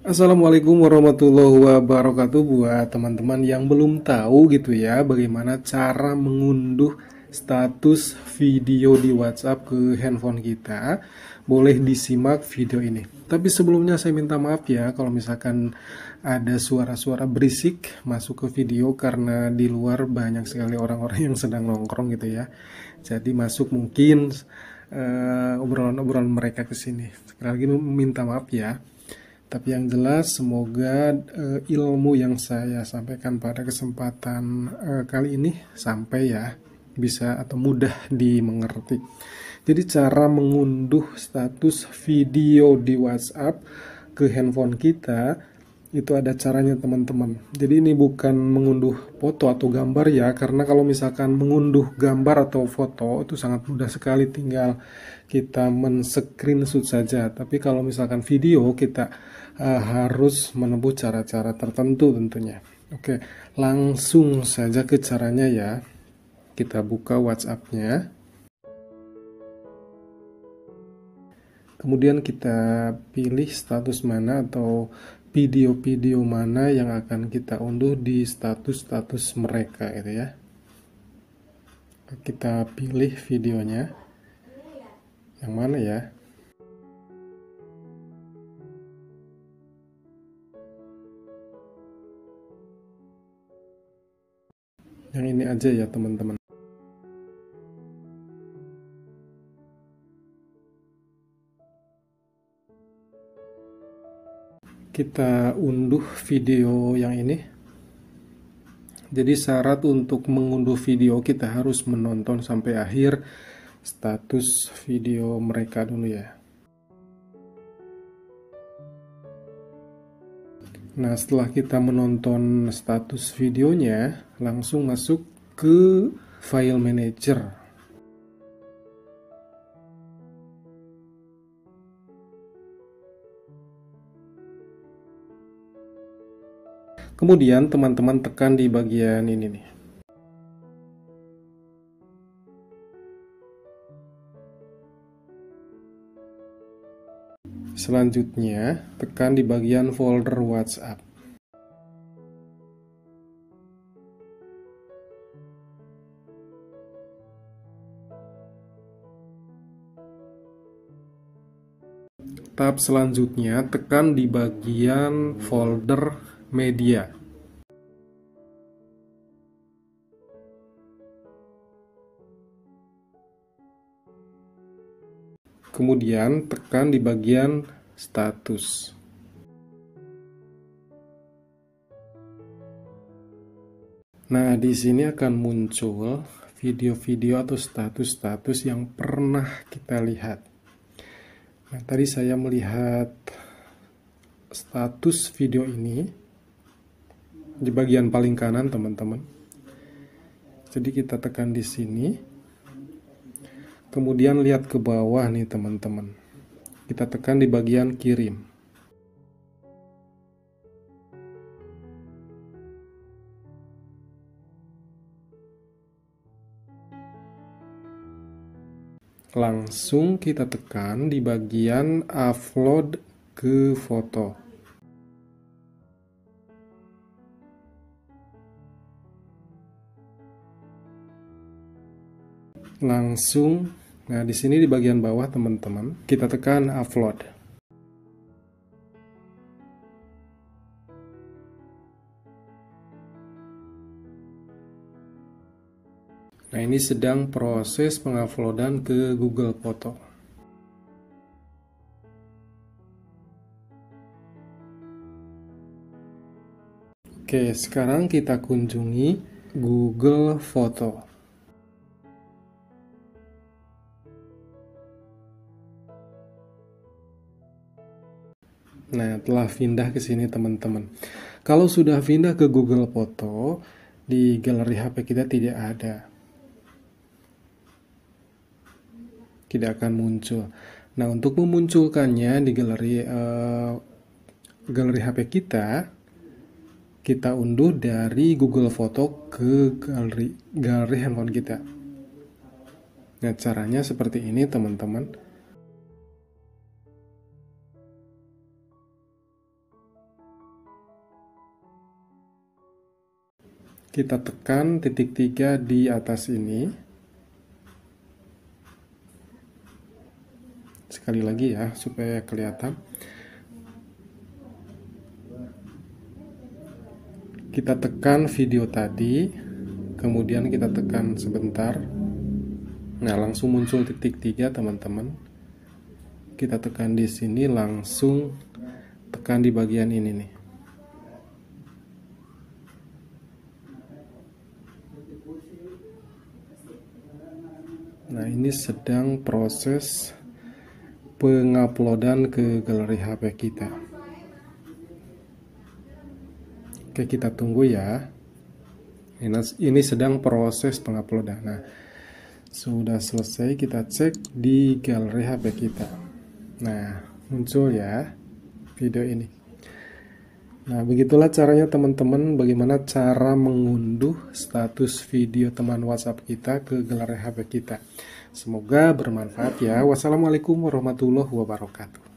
Assalamualaikum warahmatullahi wabarakatuh. Buat teman-teman yang belum tahu gitu ya, bagaimana cara mengunduh status video di WhatsApp ke handphone kita, boleh disimak video ini. Tapi sebelumnya saya minta maaf ya kalau misalkan ada suara-suara berisik masuk ke video, karena di luar banyak sekali orang-orang yang sedang nongkrong gitu ya. Jadi masuk mungkin obrolan-obrolan mereka ke sini. Sekali lagi minta maaf ya. Tapi yang jelas semoga ilmu yang saya sampaikan pada kesempatan kali ini sampai ya, bisa atau mudah dimengerti. Jadi cara mengunduh status video di WhatsApp ke handphone kita itu ada caranya teman-teman. Jadi ini bukan mengunduh foto atau gambar ya, karena kalau misalkan mengunduh gambar atau foto itu sangat mudah sekali, tinggal kita men-screenshot saja. Tapi kalau misalkan video kita harus menempuh cara-cara tertentu tentunya. Oke, langsung saja ke caranya ya. Kita buka WhatsApp-nya. Kemudian kita pilih status mana atau video-video mana yang akan kita unduh di status-status mereka gitu ya. Kita pilih videonya. Yang mana ya? Yang ini aja ya teman-teman. Kita unduh video yang ini. Jadi syarat untuk mengunduh video kita harus menonton sampai akhir status video mereka dulu ya. Nah, setelah kita menonton status videonya, langsung masuk ke file manager. Kemudian teman-teman tekan di bagian ini nih. Selanjutnya, tekan di bagian folder WhatsApp. Tahap selanjutnya, tekan di bagian folder media. Kemudian tekan di bagian status. Nah, di sini akan muncul video-video atau status-status yang pernah kita lihat. Nah, tadi saya melihat status video ini di bagian paling kanan, teman-teman. Jadi kita tekan di sini. Kemudian lihat ke bawah nih, teman-teman. Kita tekan di bagian kirim. Langsung kita tekan di bagian upload ke foto. Langsung, nah di sini di bagian bawah teman-teman, kita tekan upload. Nah, ini sedang proses penguploadan ke Google Foto. Oke, sekarang kita kunjungi Google Foto. Nah, telah pindah ke sini teman-teman. Kalau sudah pindah ke Google Foto, di galeri HP kita tidak ada. Tidak akan muncul. Nah, untuk memunculkannya di galeri HP kita unduh dari Google Foto ke galeri handphone kita. Nah, caranya seperti ini teman-teman. Kita tekan titik 3 di atas ini. Sekali lagi ya, supaya kelihatan. Kita tekan video tadi, kemudian kita tekan sebentar. Nah, langsung muncul titik 3, teman-teman. Kita tekan di sini, langsung tekan di bagian ini nih. Nah, ini sedang proses penguploadan ke galeri HP kita. Oke, kita tunggu ya. Ini sedang proses penguploadan. Nah, sudah selesai, kita cek di galeri HP kita. Nah, muncul ya video ini. Nah, begitulah caranya teman-teman, bagaimana cara mengunduh status video teman WhatsApp kita ke galeri HP kita. Semoga bermanfaat ya. Wassalamualaikum warahmatullahi wabarakatuh.